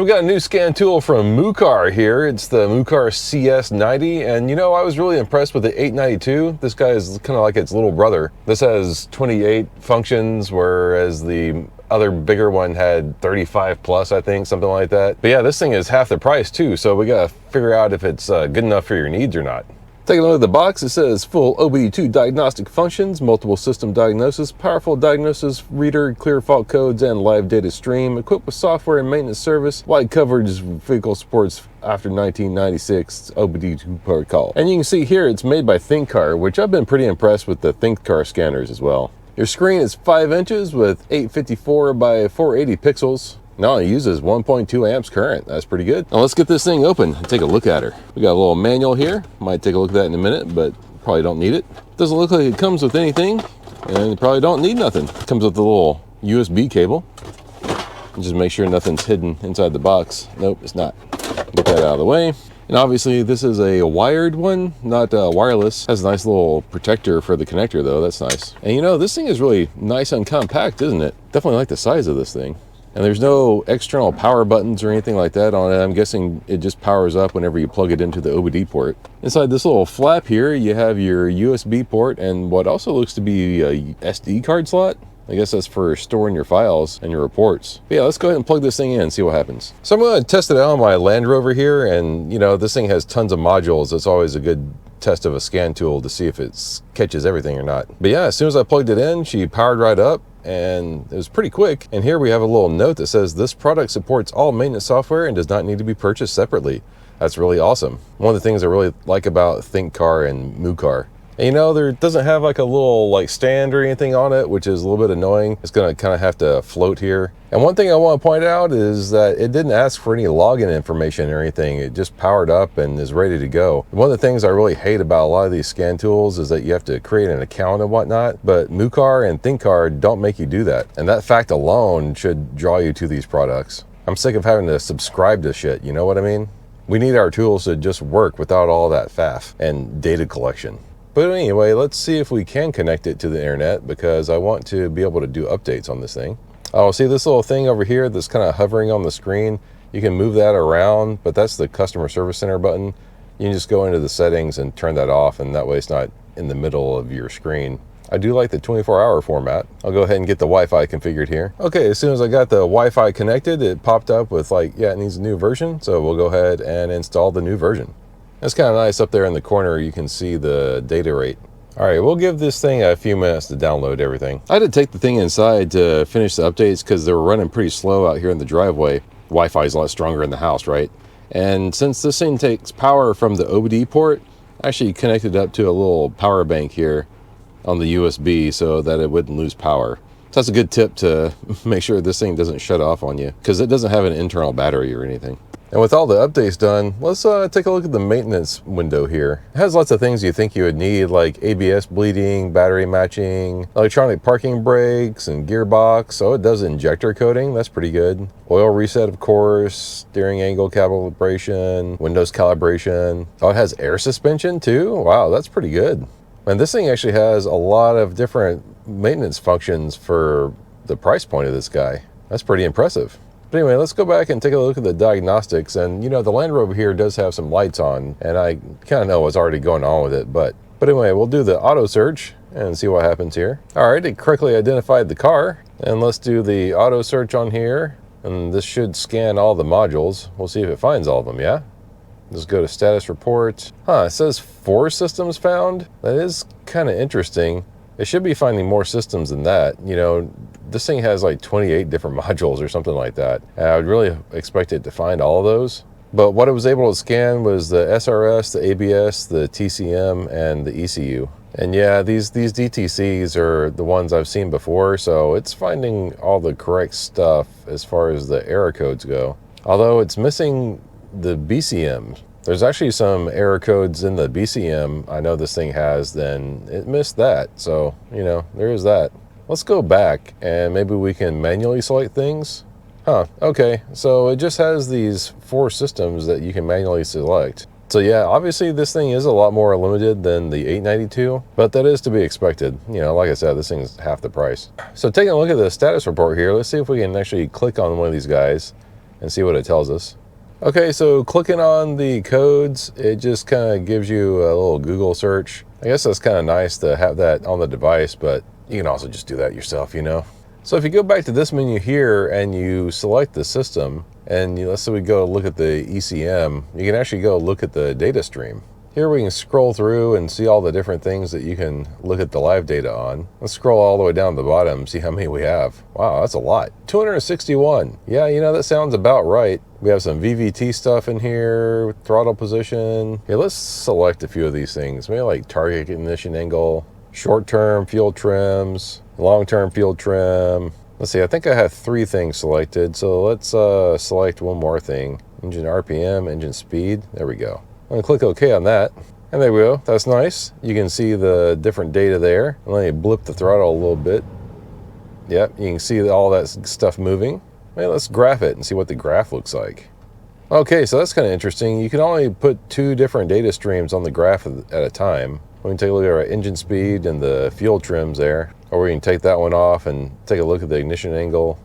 We got a new scan tool from MUCAR here. It's the MUCAR CS90, and you know, I was really impressed with the 892. This guy is kind of like its little brother. This has 28 functions, whereas the other bigger one had 35 plus, I think, something like that. But yeah, this thing is half the price too, so we gotta figure out if it's good enough for your needs or not. Taking a look at the box, it says full OBD2 diagnostic functions, multiple system diagnosis, powerful diagnosis reader, clear fault codes, and live data stream, equipped with software and maintenance service, wide coverage vehicle supports after 1996 OBD2 protocol. And you can see here it's made by MUCAR, which I've been pretty impressed with the MUCAR scanners as well. Your screen is 5 inches with 854 by 480 pixels. No, it uses 1.2 amps current. That's pretty good. Now let's get this thing open and take a look at her. We got a little manual here. Might take a look at that in a minute, but probably don't need it. Doesn't look like it comes with anything, and you probably don't need nothing. It comes with a little USB cable. Just make sure nothing's hidden inside the box. Nope, it's not. Get that out of the way. And obviously this is a wired one, not wireless. Has a nice little protector for the connector though, that's nice. And you know, this thing is really nice and compact, isn't it? Definitely like the size of this thing. And there's no external power buttons or anything like that on it. I'm guessing it just powers up whenever you plug it into the OBD port. Inside this little flap here, you have your USB port and what also looks to be a SD card slot. I guess that's for storing your files and your reports. But yeah, let's go ahead and plug this thing in and see what happens. So I'm going to test it out on my Land Rover here, and you know, this thing has tons of modules. It's always a good test of a scan tool to see if it catches everything or not. But yeah, as soon as I plugged it in, she powered right up, and it was pretty quick. And here we have a little note that says this product supports all maintenance software and does not need to be purchased separately. That's really awesome. One of the things I really like about MUCAR and MUCAR. And you know, there doesn't have like a little stand or anything on it, which is a little bit annoying. It's gonna kind of have to float here. And one thing I want to point out is that it didn't ask for any login information or anything. It just powered up and is ready to go. One of the things I really hate about a lot of these scan tools is that you have to create an account and whatnot, but MUCAR and MUCAR don't make you do that. And that fact alone should draw you to these products. I'm sick of having to subscribe to shit, you know what I mean? We need our tools to just work without all that faff and data collection. But anyway, let's see if we can connect it to the internet, because I want to be able to do updates on this thing. Oh, see this little thing over here that's kind of hovering on the screen? You can move that around, but that's the customer service center button. You can just go into the settings and turn that off, and that way it's not in the middle of your screen. I do like the 24-hour format. I'll go ahead and get the Wi-Fi configured here. Okay, as soon as I got the Wi-Fi connected, it popped up with like, yeah, it needs a new version. So we'll go ahead and install the new version. It's kind of nice up there in the corner, you can see the data rate. All right, we'll give this thing a few minutes to download everything. I had to take the thing inside to finish the updates because they were running pretty slow out here in the driveway. Wi-Fi is a lot stronger in the house, right? And since this thing takes power from the OBD port, I actually connected up to a little power bank here on the USB so that it wouldn't lose power. So that's a good tip to make sure this thing doesn't shut off on you, because it doesn't have an internal battery or anything. And with all the updates done, let's take a look at the maintenance window here. It has lots of things you think you would need, like ABS bleeding, battery matching, electronic parking brakes, and gearbox. Oh, it does injector coating. That's pretty good. Oil reset, of course, steering angle calibration, windows calibration. Oh, it has air suspension too? Wow, that's pretty good. And this thing actually has a lot of different maintenance functions for the price point of this guy. That's pretty impressive. But anyway, let's go back and take a look at the diagnostics. And you know, the Land Rover here does have some lights on, and I kind of know what's already going on with it. But anyway, we'll do the auto search and see what happens here. All right, it correctly identified the car. And let's do the auto search on here. And this should scan all the modules. We'll see if it finds all of them, yeah? Let's go to status report. It says 4 systems found. That is kind of interesting. It should be finding more systems than that. You know, this thing has like 28 different modules or something like that. And I would really expect it to find all of those. But what it was able to scan was the SRS, the ABS, the TCM, and the ECU. And yeah, these DTCs are the ones I've seen before, so it's finding all the correct stuff as far as the error codes go. Although it's missing the BCM. There's actually some error codes in the BCM I know this thing has, then it missed that. So, you know, there is that. Let's go back and maybe we can manually select things. Okay, so it just has these 4 systems that you can manually select. So yeah, obviously this thing is a lot more limited than the 892, but that is to be expected. You know, like I said, this thing's half the price. So taking a look at the status report here, let's see if we can actually click on one of these guys and see what it tells us. Okay, so clicking on the codes, it just kind of gives you a little Google search. I guess that's kind of nice to have that on the device, but you can also just do that yourself, you know. So if you go back to this menu here and you select the system, and let's say we go look at the ECM, you can actually go look at the data stream. Here we can scroll through and see all the different things that you can look at the live data on. Let's scroll all the way down to the bottom, see how many we have. Wow, that's a lot. 261. Yeah, you know, that sounds about right. We have some VVT stuff in here, throttle position. Okay, let's select a few of these things. Maybe like target ignition angle, short-term fuel trims, long-term fuel trim. Let's see, I think I have 3 things selected. So let's select one more thing. Engine RPM, engine speed. There we go. I'm gonna click OK on that. And there we go, that's nice. You can see the different data there. Let me blip the throttle a little bit. Yep, you can see all that stuff moving. Hey, let's graph it and see what the graph looks like. Okay, so that's kind of interesting. You can only put 2 different data streams on the graph at a time. We can take a look at our engine speed and the fuel trims there. Or we can take that one off and take a look at the ignition angle.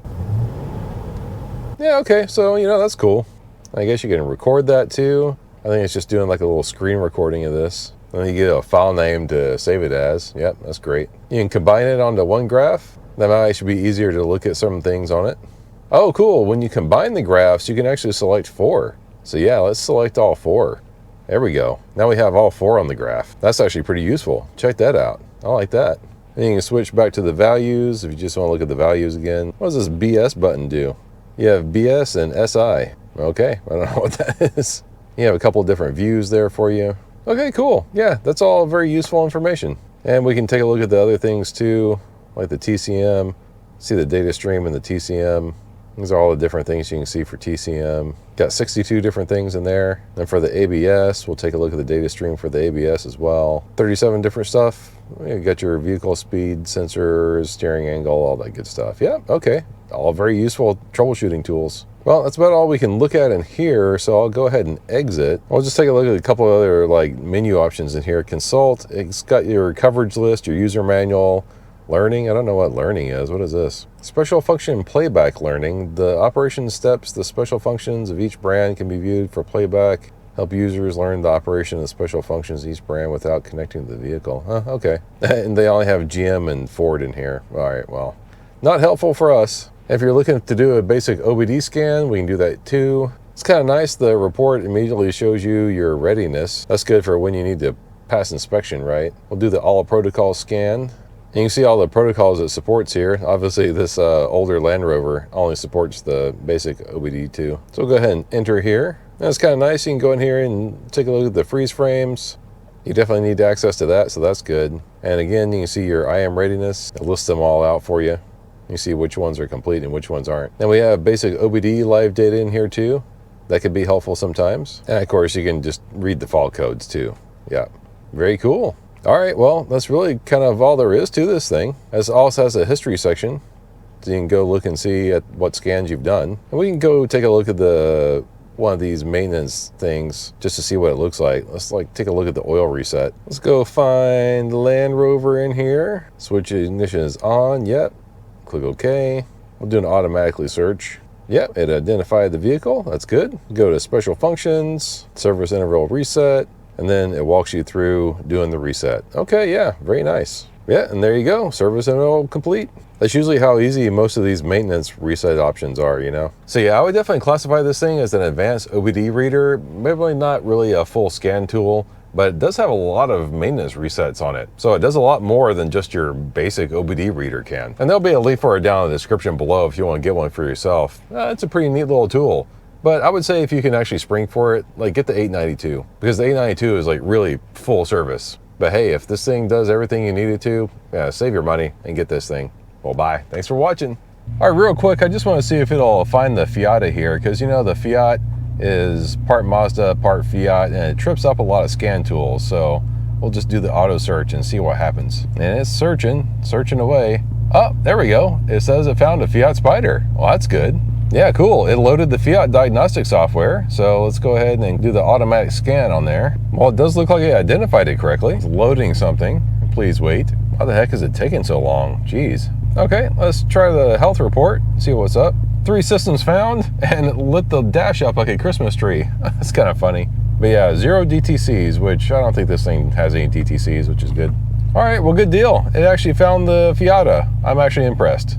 Yeah, okay, so, you know, that's cool. I guess you can record that too. I think it's just doing like a little screen recording of this. And then you get a file name to save it as. Yep, that's great. You can combine it onto one graph. That might actually be easier to look at some things on it. Oh, cool. When you combine the graphs, you can actually select 4. So yeah, let's select all 4. There we go. Now we have all 4 on the graph. That's actually pretty useful. Check that out. I like that. Then you can switch back to the values if you just want to look at the values again. What does this BS button do? You have BS and SI. Okay, I don't know what that is. You have a couple of different views there for you. Okay, cool. Yeah, that's all very useful information. And we can take a look at the other things too, like the TCM, see the data stream and the TCM. These are all the different things you can see for TCM. Got 62 different things in there. And for the ABS, we'll take a look at the data stream for the ABS as well. 37 different stuff. You got your vehicle speed, sensors, steering angle, all that good stuff. Yeah, okay. All very useful troubleshooting tools. Well, that's about all we can look at in here, so I'll go ahead and exit. I'll just take a look at a couple of other like menu options in here. Consult, it's got your coverage list, your user manual, learning. I don't know what learning is. What is this? Special function playback learning. The operation steps, the special functions of each brand can be viewed for playback. Help users learn the operation of the special functions of each brand without connecting to the vehicle. Huh, okay. And they only have GM and Ford in here. All right, well, not helpful for us. If you're looking to do a basic OBD scan, we can do that too. It's kind of nice. The report immediately shows you your readiness. That's good for when you need to pass inspection, right? We'll do the all protocol scan. And you can see all the protocols it supports here. Obviously, this older Land Rover only supports the basic OBD2. So we'll go ahead and enter here. That's kind of nice. You can go in here and take a look at the freeze frames. You definitely need access to that, so that's good. And again, you can see your IM readiness. It lists them all out for you. You see which ones are complete and which ones aren't. And we have basic OBD live data in here too. That could be helpful sometimes. And of course, you can just read the fault codes too. Yeah, very cool. All right, well, that's really kind of all there is to this thing. It also has a history section, so you can go look and see at what scans you've done. And we can go take a look at one of these maintenance things just to see what it looks like. Let's take a look at the oil reset. Let's go find Land Rover in here. Switch ignition is on, yep. Click OK. We'll do an automatically search. Yep, it identified the vehicle. That's good. Go to special functions, service interval reset, and then it walks you through doing the reset. Okay, yeah, very nice. Yeah, and there you go. Service interval complete. That's usually how easy most of these maintenance reset options are, you know? So yeah, I would definitely classify this thing as an advanced OBD reader. Maybe not really a full scan tool, but it does have a lot of maintenance resets on it. So it does a lot more than just your basic OBD reader can. And there'll be a link for it down in the description below if you want to get one for yourself. It's a pretty neat little tool. But I would say if you can actually spring for it, like get the 892, because the 892 is like really full service. But hey, if this thing does everything you need it to, yeah, save your money and get this thing. Well, bye. Thanks for watching. All right, real quick, I just want to see if it'll find the Fiat here, because you know the Fiat is part Mazda, part Fiat, and it trips up a lot of scan tools. So we'll just do the auto search and see what happens. And it's searching away. Oh, there we go. It says it found a Fiat Spider. Well, that's good. Yeah, cool. It loaded the Fiat diagnostic software. So let's go ahead and do the automatic scan on there. Well, it does look like it identified it correctly. It's loading something. Please wait. How the heck is it taking so long? Jeez. Okay, let's try the health report, see what's up. 3 systems found, and it lit the dash up like a Christmas tree. That's kind of funny. But yeah, 0 DTCs, which I don't think this thing has any DTCs, which is good. All right, well, good deal. It actually found the Fiata. I'm actually impressed.